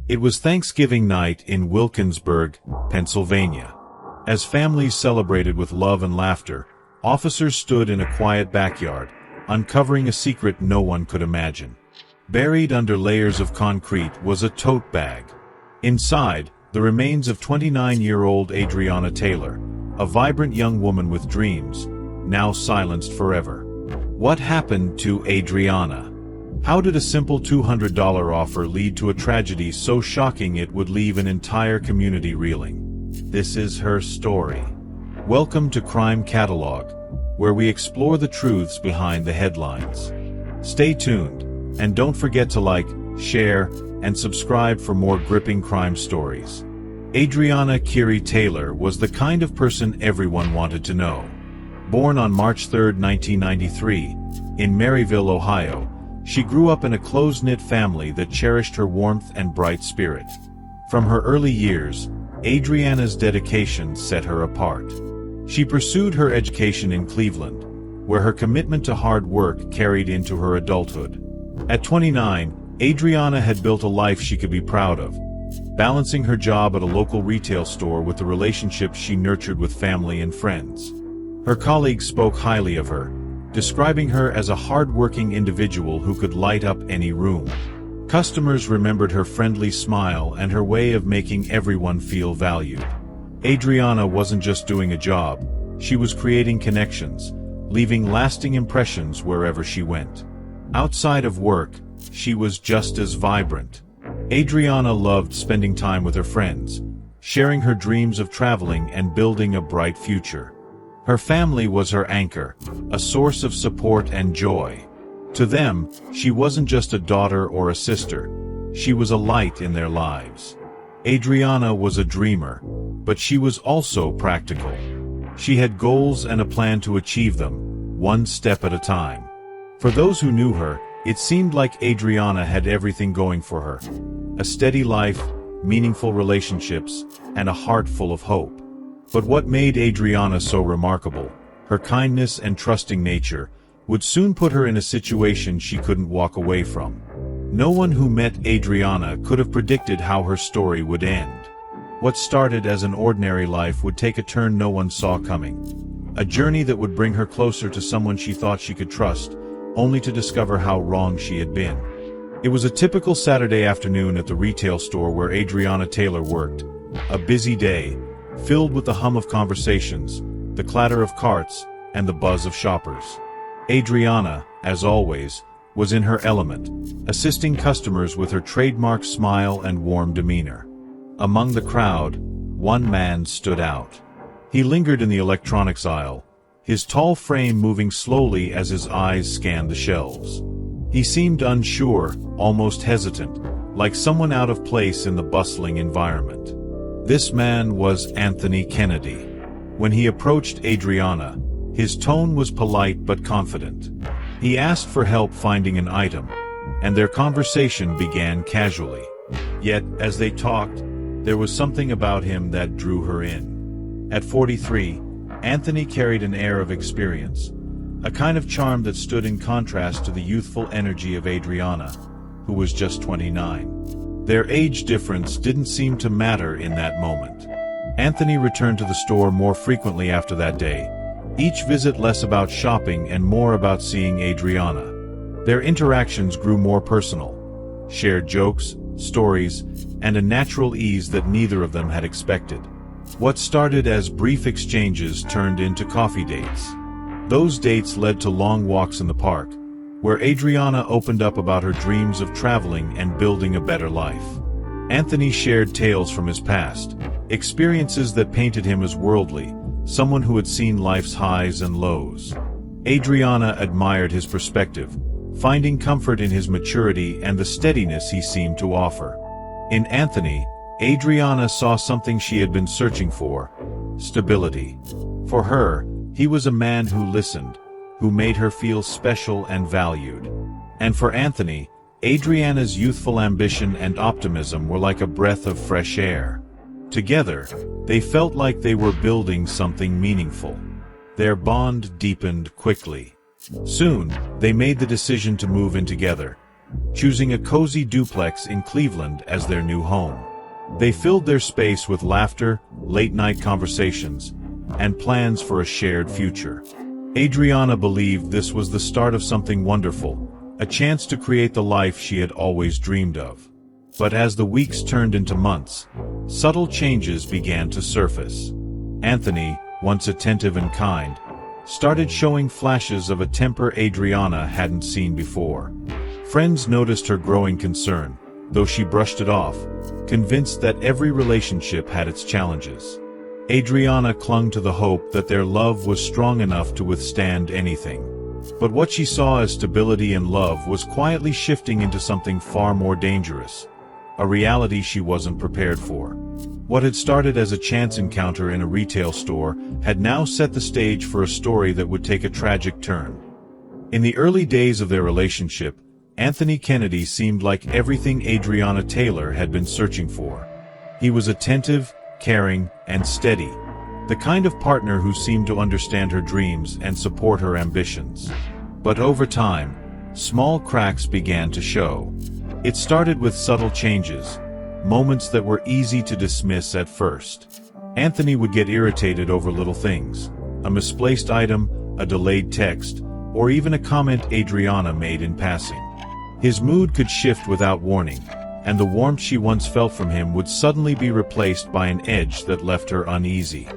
It was Thanksgiving night in Wilkinsburg, Pennsylvania. As families celebrated with love and laughter, officers stood in a quiet backyard, uncovering a secret no one could imagine. Buried under layers of concrete was a tote bag. Inside, the remains of 29-year-old Adriana Taylor, a vibrant young woman with dreams, now silenced forever. What happened to Adriana? How did a simple $200 offer lead to a tragedy so shocking it would leave an entire community reeling? This is her story. Welcome to Crime Catalogue, where we explore the truths behind the headlines. Stay tuned, and don't forget to like, share, and subscribe for more gripping crime stories. Adriana Taylor was the kind of person everyone wanted to know. Born on March 3, 1993, in Maryville, Ohio, she grew up in a close-knit family that cherished her warmth and bright spirit. From her early years, Adriana's dedication set her apart. She pursued her education in Cleveland, where her commitment to hard work carried into her adulthood. At 29, Adriana had built a life she could be proud of, balancing her job at a local retail store with the relationships she nurtured with family and friends. Her colleagues spoke highly of her, describing her as a hard-working individual who could light up any room. Customers remembered her friendly smile and her way of making everyone feel valued. Adriana wasn't just doing a job, she was creating connections, leaving lasting impressions wherever she went. Outside of work, she was just as vibrant. Adriana loved spending time with her friends, sharing her dreams of traveling and building a bright future. Her family was her anchor, a source of support and joy. To them, she wasn't just a daughter or a sister, she was a light in their lives. Adriana was a dreamer, but she was also practical. She had goals and a plan to achieve them, one step at a time. For those who knew her, it seemed like Adriana had everything going for her. A steady life, meaningful relationships, and a heart full of hope. But what made Adriana so remarkable, her kindness and trusting nature, would soon put her in a situation she couldn't walk away from. No one who met Adriana could have predicted how her story would end. What started as an ordinary life would take a turn no one saw coming. A journey that would bring her closer to someone she thought she could trust, only to discover how wrong she had been. It was a typical Saturday afternoon at the retail store where Adriana Taylor worked. A busy day, filled with the hum of conversations, the clatter of carts, and the buzz of shoppers. Adriana, as always, was in her element, assisting customers with her trademark smile and warm demeanor. Among the crowd, one man stood out. He lingered in the electronics aisle, his tall frame moving slowly as his eyes scanned the shelves. He seemed unsure, almost hesitant, like someone out of place in the bustling environment. This man was Anthony Kennedy. When he approached Adriana, his tone was polite but confident. He asked for help finding an item, and their conversation began casually. Yet, as they talked, there was something about him that drew her in. At 43, Anthony carried an air of experience, a kind of charm that stood in contrast to the youthful energy of Adriana, who was just 29. Their age difference didn't seem to matter in that moment. Anthony returned to the store more frequently after that day, each visit less about shopping and more about seeing Adriana. Their interactions grew more personal, shared jokes, stories, and a natural ease that neither of them had expected. What started as brief exchanges turned into coffee dates. Those dates led to long walks in the park, where Adriana opened up about her dreams of traveling and building a better life. Anthony shared tales from his past, experiences that painted him as worldly, someone who had seen life's highs and lows. Adriana admired his perspective, finding comfort in his maturity and the steadiness he seemed to offer. In Anthony, Adriana saw something she had been searching for: stability. For her, he was a man who listened, who made her feel special and valued. And for Anthony, Adriana's youthful ambition and optimism were like a breath of fresh air. Together, they felt like they were building something meaningful. Their bond deepened quickly. Soon, they made the decision to move in together, choosing a cozy duplex in Cleveland as their new home. They filled their space with laughter, late-night conversations, and plans for a shared future. Adriana believed this was the start of something wonderful, a chance to create the life she had always dreamed of. But as the weeks turned into months, subtle changes began to surface. Anthony, once attentive and kind, started showing flashes of a temper Adriana hadn't seen before. Friends noticed her growing concern, though she brushed it off, convinced that every relationship had its challenges. Adriana clung to the hope that their love was strong enough to withstand anything. But what she saw as stability and love was quietly shifting into something far more dangerous, a reality she wasn't prepared for. What had started as a chance encounter in a retail store had now set the stage for a story that would take a tragic turn. In the early days of their relationship, Anthony Kennedy seemed like everything Adriana Taylor had been searching for. He was attentive, caring, and steady, the kind of partner who seemed to understand her dreams and support her ambitions. But over time, small cracks began to show. It started with subtle changes, moments that were easy to dismiss at first. Anthony would get irritated over little things, a misplaced item, a delayed text, or even a comment Adriana made in passing. His mood could shift without warning, and the warmth she once felt from him would suddenly be replaced by an edge that left her uneasy.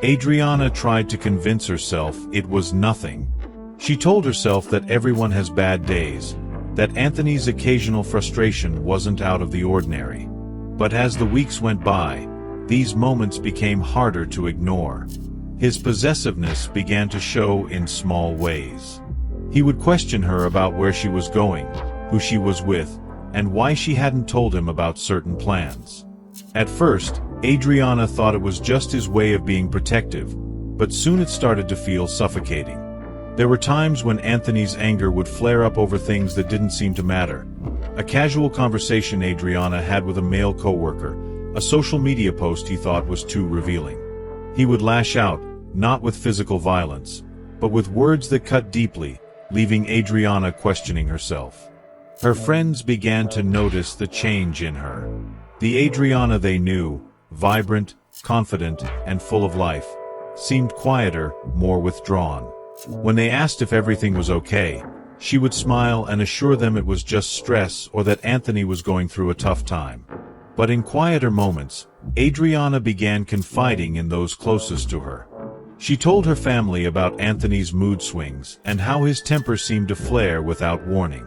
Adriana tried to convince herself it was nothing. She told herself that everyone has bad days, that Anthony's occasional frustration wasn't out of the ordinary. But as the weeks went by, these moments became harder to ignore. His possessiveness began to show in small ways. He would question her about where she was going, who she was with, and why she hadn't told him about certain plans. At first, Adriana thought it was just his way of being protective, but soon it started to feel suffocating. There were times when Anthony's anger would flare up over things that didn't seem to matter. A casual conversation Adriana had with a male coworker, a social media post he thought was too revealing. He would lash out, not with physical violence, but with words that cut deeply, leaving Adriana questioning herself. Her friends began to notice the change in her. The Adriana they knew, vibrant, confident, and full of life, seemed quieter, more withdrawn. When they asked if everything was okay, she would smile and assure them it was just stress or that Anthony was going through a tough time. But in quieter moments, Adriana began confiding in those closest to her. She told her family about Anthony's mood swings and how his temper seemed to flare without warning.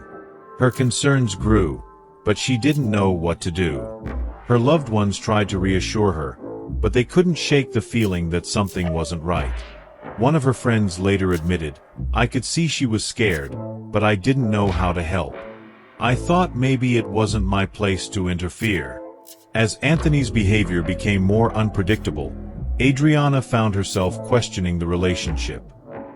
Her concerns grew, but she didn't know what to do. Her loved ones tried to reassure her, but they couldn't shake the feeling that something wasn't right. One of her friends later admitted, "I could see she was scared, but I didn't know how to help. I thought maybe it wasn't my place to interfere." As Anthony's behavior became more unpredictable, Adriana found herself questioning the relationship.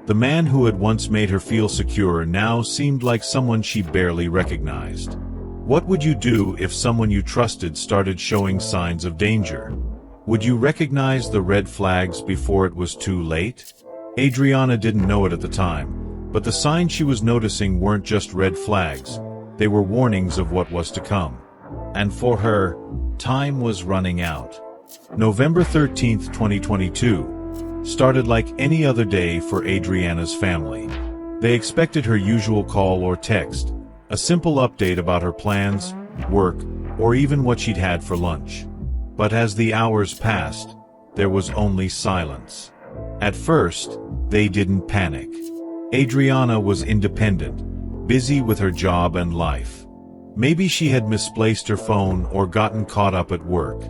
The man who had once made her feel secure now seemed like someone she barely recognized. What would you do if someone you trusted started showing signs of danger? Would you recognize the red flags before it was too late? Adriana didn't know it at the time, but the signs she was noticing weren't just red flags, they were warnings of what was to come. And for her, time was running out. November 13th, 2022, started like any other day for Adriana's family. They expected her usual call or text, a simple update about her plans, work, or even what she'd had for lunch. But as the hours passed, there was only silence. At first, they didn't panic. Adriana was independent, busy with her job and life. Maybe she had misplaced her phone or gotten caught up at work.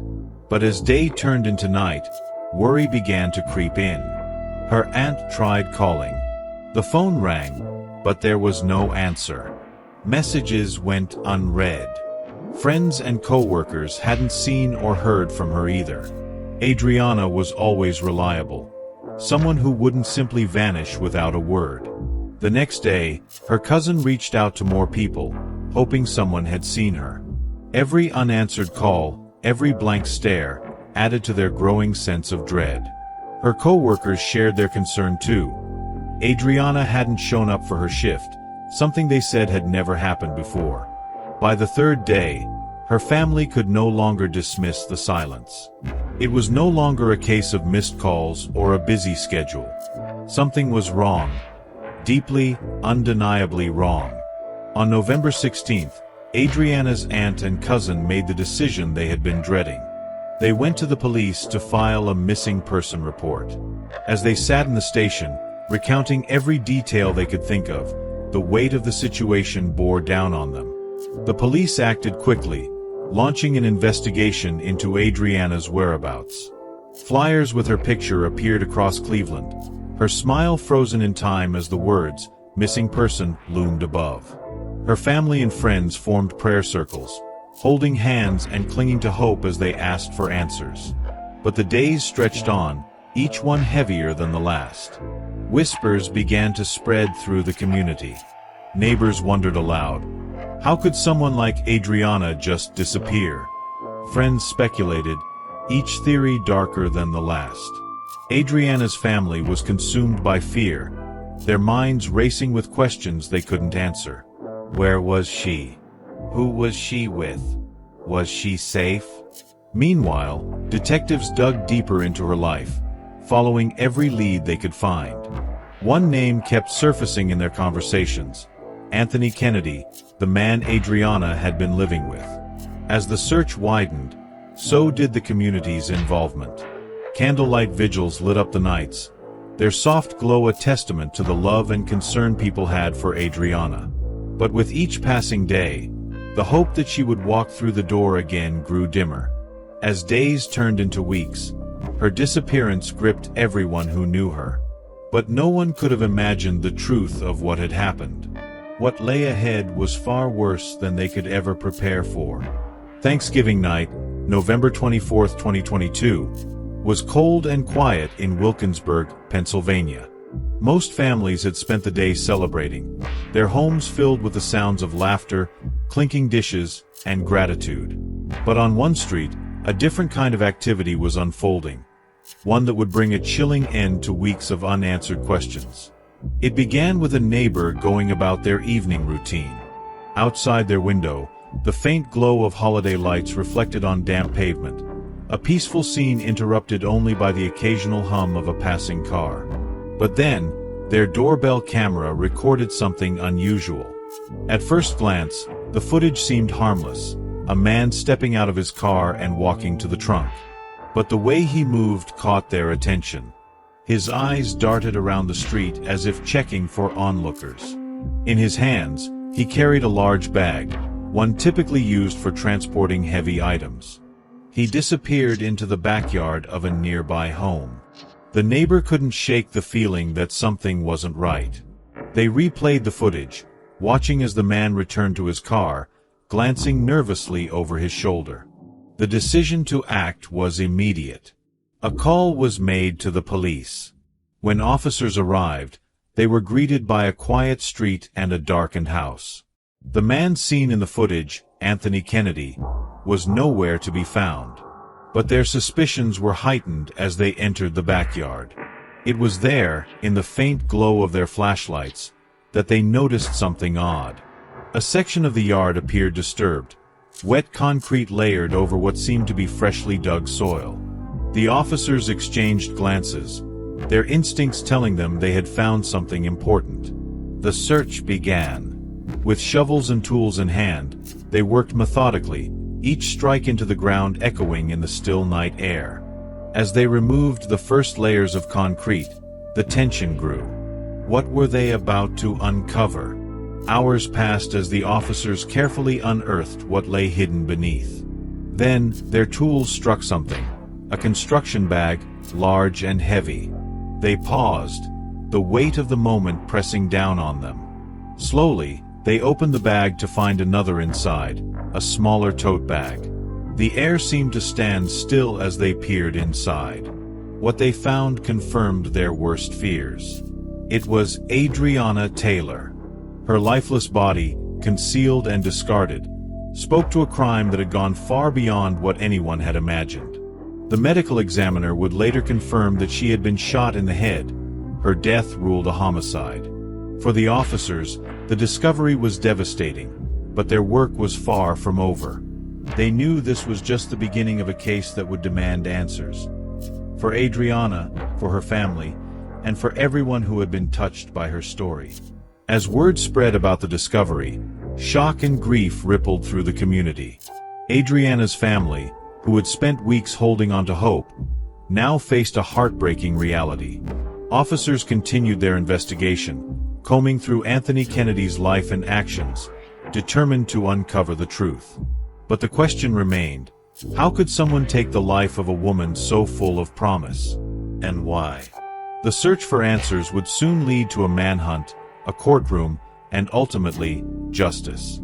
But as day turned into night, worry began to creep in. Her aunt tried calling. The phone rang, but there was no answer. Messages went unread. Friends and co-workers hadn't seen or heard from her either. Adriana was always reliable, someone who wouldn't simply vanish without a word. The next day, her cousin reached out to more people, hoping someone had seen her. Every unanswered call, every blank stare, added to their growing sense of dread. Her co-workers shared their concern too. Adriana hadn't shown up for her shift, something they said had never happened before. By the third day, her family could no longer dismiss the silence. It was no longer a case of missed calls or a busy schedule. Something was wrong. Deeply, undeniably wrong. On November 16th, Adriana's aunt and cousin made the decision they had been dreading. They went to the police to file a missing person report. As they sat in the station, recounting every detail they could think of, the weight of the situation bore down on them. The police acted quickly, launching an investigation into Adriana's whereabouts. Flyers with her picture appeared across Cleveland, her smile frozen in time as the words, "missing person," loomed above. Her family and friends formed prayer circles, holding hands and clinging to hope as they asked for answers. But the days stretched on, each one heavier than the last. Whispers began to spread through the community. Neighbors wondered aloud, how could someone like Adriana just disappear? Friends speculated, each theory darker than the last. Adriana's family was consumed by fear, their minds racing with questions they couldn't answer. Where was she? Who was she with? Was she safe? Meanwhile, detectives dug deeper into her life, following every lead they could find. One name kept surfacing in their conversations: Anthony Kennedy, the man Adriana had been living with. As the search widened, so did the community's involvement. Candlelight vigils lit up the nights, their soft glow a testament to the love and concern people had for Adriana. But with each passing day, the hope that she would walk through the door again grew dimmer. As days turned into weeks, her disappearance gripped everyone who knew her. But no one could have imagined the truth of what had happened. What lay ahead was far worse than they could ever prepare for. Thanksgiving night, November 24, 2022, was cold and quiet in Wilkinsburg, Pennsylvania. Most families had spent the day celebrating, their homes filled with the sounds of laughter, clinking dishes, and gratitude. But on one street, a different kind of activity was unfolding, one that would bring a chilling end to weeks of unanswered questions. It began with a neighbor going about their evening routine. Outside their window, the faint glow of holiday lights reflected on damp pavement, a peaceful scene interrupted only by the occasional hum of a passing car. But then, their doorbell camera recorded something unusual. At first glance, the footage seemed harmless, a man stepping out of his car and walking to the trunk. But the way he moved caught their attention. His eyes darted around the street as if checking for onlookers. In his hands, he carried a large bag, one typically used for transporting heavy items. He disappeared into the backyard of a nearby home. The neighbor couldn't shake the feeling that something wasn't right. They replayed the footage, watching as the man returned to his car, glancing nervously over his shoulder. The decision to act was immediate. A call was made to the police. When officers arrived, they were greeted by a quiet street and a darkened house. The man seen in the footage, Anthony Kennedy, was nowhere to be found. But their suspicions were heightened as they entered the backyard. It was there, in the faint glow of their flashlights, that they noticed something odd. A section of the yard appeared disturbed, wet concrete layered over what seemed to be freshly dug soil. The officers exchanged glances, their instincts telling them they had found something important. The search began. With shovels and tools in hand, they worked methodically, each strike into the ground echoing in the still night air. As they removed the first layers of concrete, the tension grew. What were they about to uncover? Hours passed as the officers carefully unearthed what lay hidden beneath. Then, their tools struck something. A construction bag, large and heavy. They paused, the weight of the moment pressing down on them. Slowly, they opened the bag to find another inside, a smaller tote bag. The air seemed to stand still as they peered inside. What they found confirmed their worst fears. It was Adriana Taylor. Her lifeless body, concealed and discarded, spoke to a crime that had gone far beyond what anyone had imagined. The medical examiner would later confirm that she had been shot in the head. Her death ruled a homicide. For the officers, the discovery was devastating. But their work was far from over. They knew this was just the beginning of a case that would demand answers. For Adriana, for her family, and for everyone who had been touched by her story. As word spread about the discovery, shock and grief rippled through the community. Adriana's family, who had spent weeks holding on to hope, now faced a heartbreaking reality. Officers continued their investigation, combing through Anthony Kennedy's life and actions, determined to uncover the truth. But the question remained, how could someone take the life of a woman so full of promise? And why? The search for answers would soon lead to a manhunt, a courtroom, and ultimately, justice.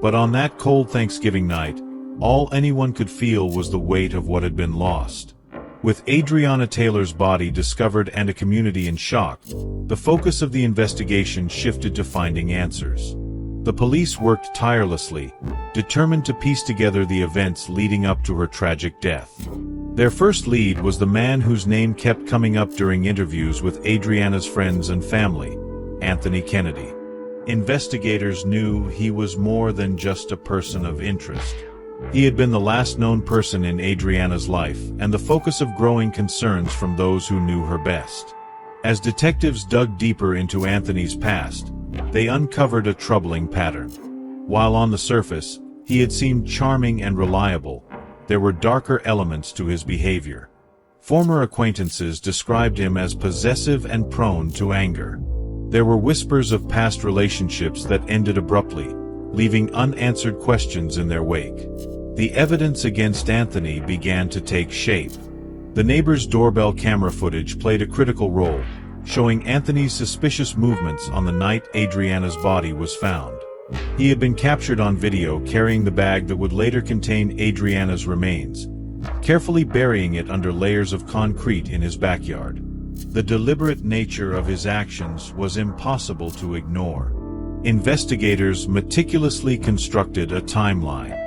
But on that cold Thanksgiving night, all anyone could feel was the weight of what had been lost. With Adriana Taylor's body discovered and a community in shock, the focus of the investigation shifted to finding answers. The police worked tirelessly, determined to piece together the events leading up to her tragic death. Their first lead was the man whose name kept coming up during interviews with Adriana's friends and family, Anthony Kennedy. Investigators knew he was more than just a person of interest. He had been the last known person in Adriana's life and the focus of growing concerns from those who knew her best. As detectives dug deeper into Anthony's past, they uncovered a troubling pattern. While on the surface, he had seemed charming and reliable, there were darker elements to his behavior. Former acquaintances described him as possessive and prone to anger. There were whispers of past relationships that ended abruptly, leaving unanswered questions in their wake. The evidence against Anthony began to take shape. The neighbor's doorbell camera footage played a critical role, showing Anthony's suspicious movements on the night Adriana's body was found. He had been captured on video carrying the bag that would later contain Adriana's remains, carefully burying it under layers of concrete in his backyard. The deliberate nature of his actions was impossible to ignore. Investigators meticulously constructed a timeline.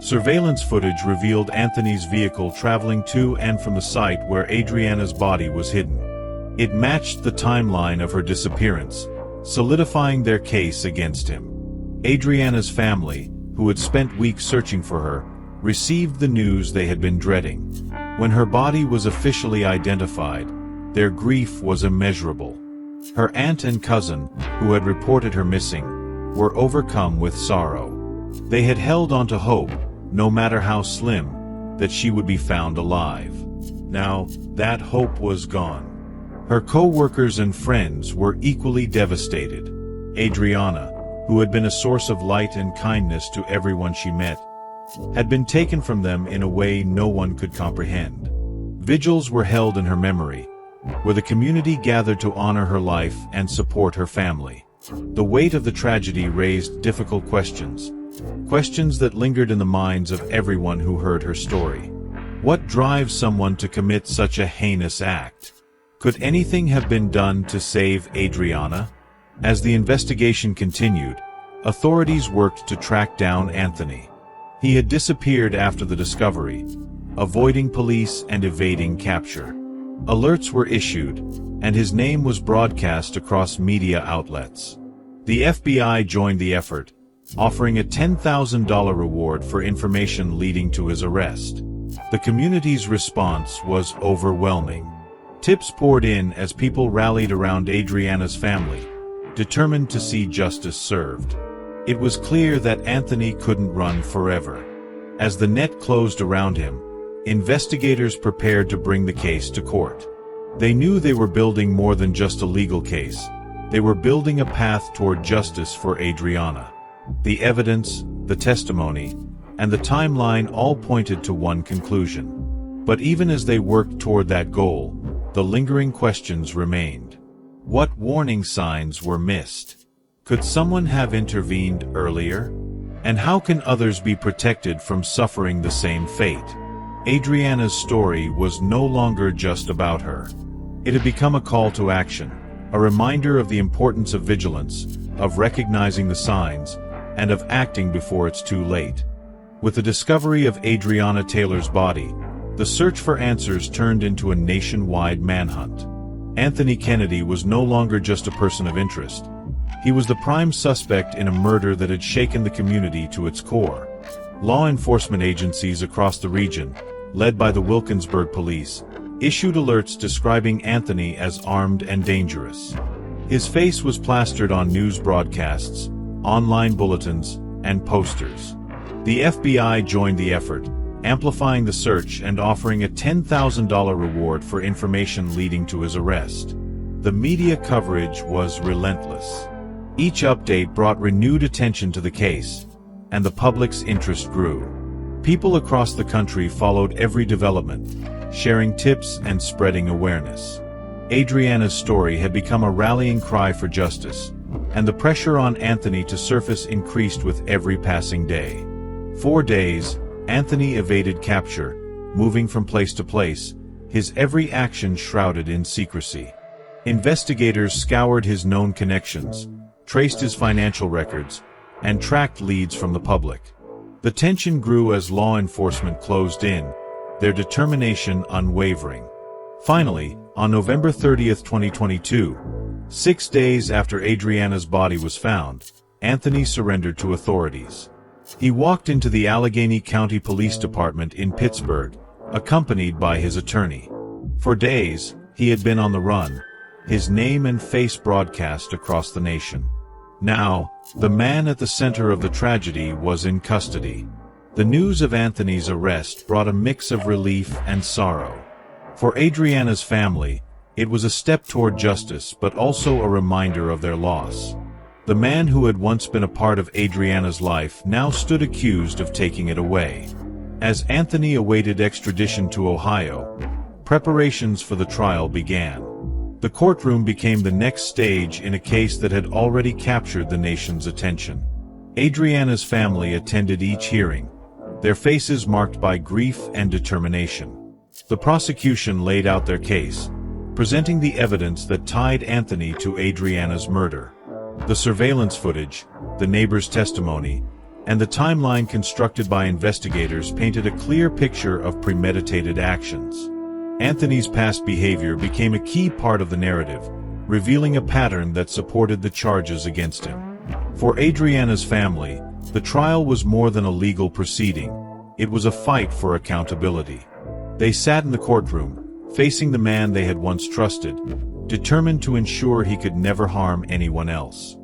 Surveillance footage revealed Anthony's vehicle traveling to and from the site where Adriana's body was hidden. It matched the timeline of her disappearance, solidifying their case against him. Adriana's family, who had spent weeks searching for her, received the news they had been dreading. When her body was officially identified, their grief was immeasurable. Her aunt and cousin, who had reported her missing, were overcome with sorrow. They had held on to hope, no matter how slim, that she would be found alive. Now, that hope was gone. Her co-workers and friends were equally devastated. Adriana, who had been a source of light and kindness to everyone she met, had been taken from them in a way no one could comprehend. Vigils were held in her memory, where the community gathered to honor her life and support her family. The weight of the tragedy raised difficult questions that lingered in the minds of everyone who heard her story. What drives someone to commit such a heinous act? Could anything have been done to save Adriana? As the investigation continued, authorities worked to track down Anthony. He had disappeared after the discovery, avoiding police and evading capture. Alerts were issued, and his name was broadcast across media outlets. The FBI joined the effort, offering a $10,000 reward for information leading to his arrest. The community's response was overwhelming. Tips poured in as people rallied around Adriana's family, determined to see justice served. It was clear that Anthony couldn't run forever. As the net closed around him, investigators prepared to bring the case to court. They knew they were building more than just a legal case. They were building a path toward justice for Adriana. The evidence, the testimony, and the timeline all pointed to one conclusion. But even as they worked toward that goal, the lingering questions remained. What warning signs were missed? Could someone have intervened earlier? And how can others be protected from suffering the same fate? Adriana's story was no longer just about her. It had become a call to action, a reminder of the importance of vigilance, of recognizing the signs, and of acting before it's too late. With the discovery of Adriana Taylor's body, the search for answers turned into a nationwide manhunt. Anthony Kennedy was no longer just a person of interest. He was the prime suspect in a murder that had shaken the community to its core. Law enforcement agencies across the region, led by the Wilkinsburg police, issued alerts describing Anthony as armed and dangerous. His face was plastered on news broadcasts, online bulletins, and posters. The FBI joined the effort, amplifying the search and offering a $10,000 reward for information leading to his arrest. The media coverage was relentless. Each update brought renewed attention to the case, and the public's interest grew. People across the country followed every development, sharing tips and spreading awareness. Adriana's story had become a rallying cry for justice, and the pressure on Anthony to surface increased with every passing day. For days, Anthony evaded capture, moving from place to place, his every action shrouded in secrecy. Investigators scoured his known connections, traced his financial records, and tracked leads from the public. The tension grew as law enforcement closed in, their determination unwavering. Finally, on November 30, 2022, 6 days after Adriana's body was found, Anthony surrendered to authorities. He walked into the Allegheny County Police Department in Pittsburgh, accompanied by his attorney. For days, he had been on the run, his name and face broadcast across the nation. Now, the man at the center of the tragedy was in custody. The news of Anthony's arrest brought a mix of relief and sorrow. For Adriana's family, it was a step toward justice but also a reminder of their loss. The man who had once been a part of Adriana's life now stood accused of taking it away. As Anthony awaited extradition to Ohio, preparations for the trial began. The courtroom became the next stage in a case that had already captured the nation's attention. Adriana's family attended each hearing, their faces marked by grief and determination. The prosecution laid out their case, presenting the evidence that tied Anthony to Adriana's murder. The surveillance footage, the neighbor's testimony, and the timeline constructed by investigators painted a clear picture of premeditated actions. Anthony's past behavior became a key part of the narrative, revealing a pattern that supported the charges against him. For Adriana's family, the trial was more than a legal proceeding. It was a fight for accountability. They sat in the courtroom, facing the man they had once trusted, determined to ensure he could never harm anyone else.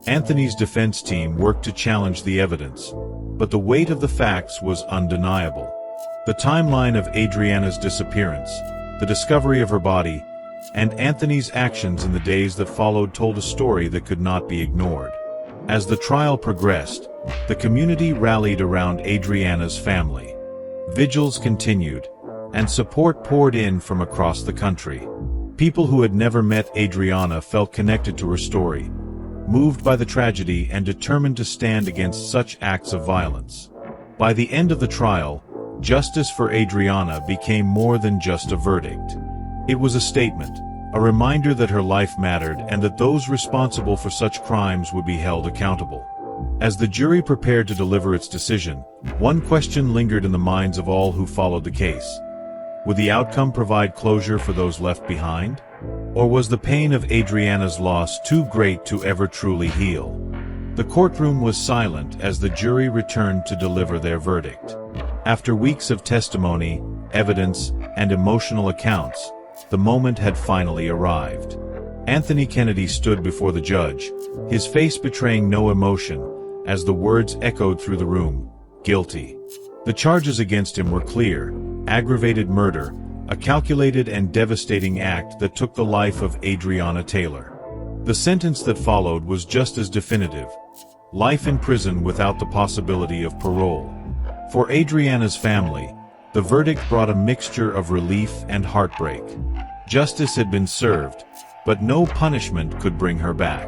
Anthony's defense team worked to challenge the evidence, but the weight of the facts was undeniable. The timeline of Adriana's disappearance, the discovery of her body, and Anthony's actions in the days that followed told a story that could not be ignored. As the trial progressed, the community rallied around Adriana's family. Vigils continued, and support poured in from across the country. People who had never met Adriana felt connected to her story, moved by the tragedy and determined to stand against such acts of violence. By the end of the trial, justice for Adriana became more than just a verdict. It was a statement, a reminder that her life mattered and that those responsible for such crimes would be held accountable. As the jury prepared to deliver its decision, one question lingered in the minds of all who followed the case. Would the outcome provide closure for those left behind? Or was the pain of Adriana's loss too great to ever truly heal? The courtroom was silent as the jury returned to deliver their verdict. After weeks of testimony, evidence, and emotional accounts, the moment had finally arrived. Anthony Kennedy stood before the judge, his face betraying no emotion, as the words echoed through the room, "Guilty." The charges against him were clear: aggravated murder, a calculated and devastating act that took the life of Adriana Taylor. The sentence that followed was just as definitive: life in prison without the possibility of parole. For Adriana's family, the verdict brought a mixture of relief and heartbreak. Justice had been served, but no punishment could bring her back.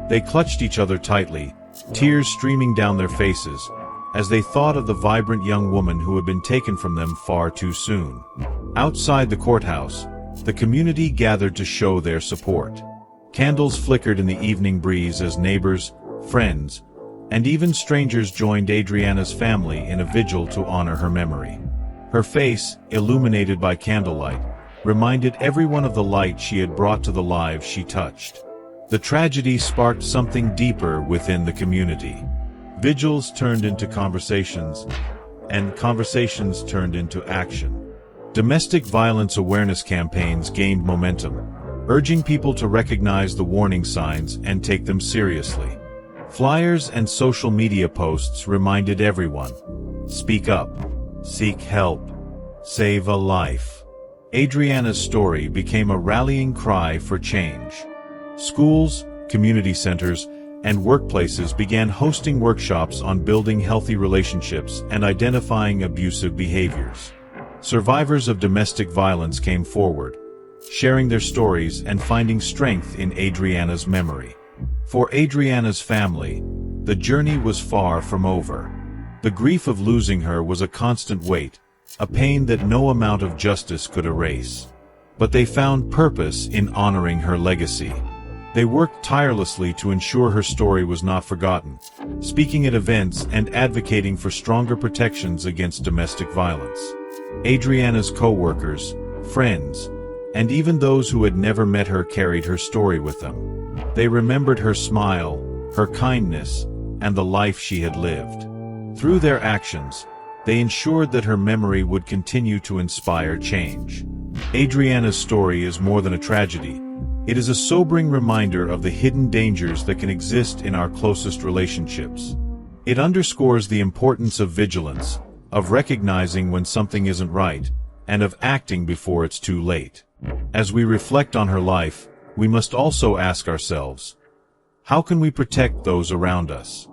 They clutched each other tightly, tears streaming down their faces, as they thought of the vibrant young woman who had been taken from them far too soon. Outside the courthouse, the community gathered to show their support. Candles flickered in the evening breeze as neighbors, friends, and even strangers joined Adriana's family in a vigil to honor her memory. Her face, illuminated by candlelight, reminded everyone of the light she had brought to the lives she touched. The tragedy sparked something deeper within the community. Vigils turned into conversations, and conversations turned into action. Domestic violence awareness campaigns gained momentum, urging people to recognize the warning signs and take them seriously. Flyers and social media posts reminded everyone, speak up, seek help, save a life. Adriana's story became a rallying cry for change. Schools, community centers, and workplaces began hosting workshops on building healthy relationships and identifying abusive behaviors. Survivors of domestic violence came forward, sharing their stories and finding strength in Adriana's memory. For Adriana's family, the journey was far from over. The grief of losing her was a constant weight, a pain that no amount of justice could erase. But they found purpose in honoring her legacy. They worked tirelessly to ensure her story was not forgotten, speaking at events and advocating for stronger protections against domestic violence. Adriana's co-workers, friends, and even those who had never met her carried her story with them. They remembered her smile, her kindness, and the life she had lived. Through their actions, they ensured that her memory would continue to inspire change. Adriana's story is more than a tragedy. It is a sobering reminder of the hidden dangers that can exist in our closest relationships. It underscores the importance of vigilance, of recognizing when something isn't right, and of acting before it's too late. As we reflect on her life, we must also ask ourselves, how can we protect those around us?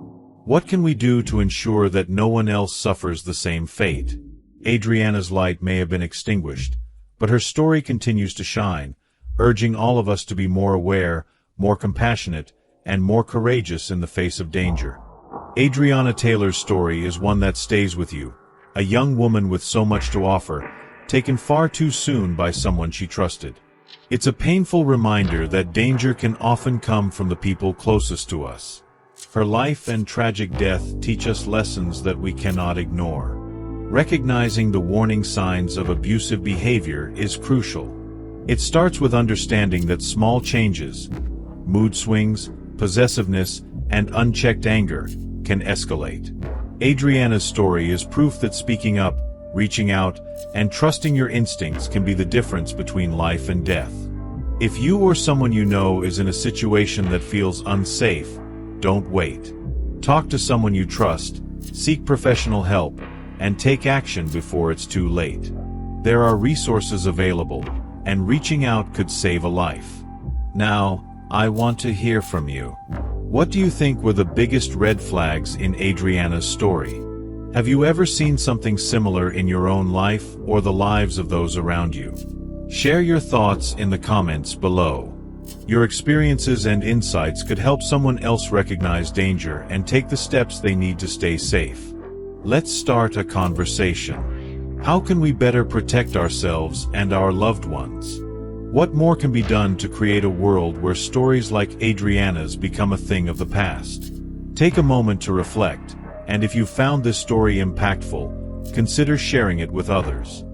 What can we do to ensure that no one else suffers the same fate? Adriana's light may have been extinguished, but her story continues to shine, urging all of us to be more aware, more compassionate, and more courageous in the face of danger. Adriana Taylor's story is one that stays with you, a young woman with so much to offer, taken far too soon by someone she trusted. It's a painful reminder that danger can often come from the people closest to us. Her life and tragic death teach us lessons that we cannot ignore. Recognizing the warning signs of abusive behavior is crucial. It starts with understanding that small changes, mood swings, possessiveness, and unchecked anger, can escalate. Adriana's story is proof that speaking up, reaching out, and trusting your instincts can be the difference between life and death. If you or someone you know is in a situation that feels unsafe, don't wait. Talk to someone you trust, seek professional help, and take action before it's too late. There are resources available, and reaching out could save a life. Now, I want to hear from you. What do you think were the biggest red flags in Adriana's story? Have you ever seen something similar in your own life or the lives of those around you? Share your thoughts in the comments below. Your experiences and insights could help someone else recognize danger and take the steps they need to stay safe. Let's start a conversation. How can we better protect ourselves and our loved ones? What more can be done to create a world where stories like Adriana's become a thing of the past? Take a moment to reflect, and if you found this story impactful, consider sharing it with others.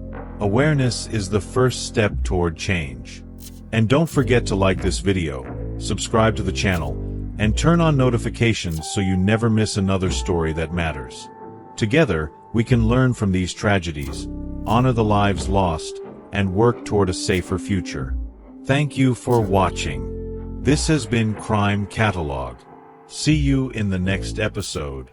Awareness is the first step toward change. And don't forget to like this video, subscribe to the channel, and turn on notifications so you never miss another story that matters. Together, we can learn from these tragedies, honor the lives lost, and work toward a safer future. Thank you for watching. This has been Crime Catalogue. See you in the next episode.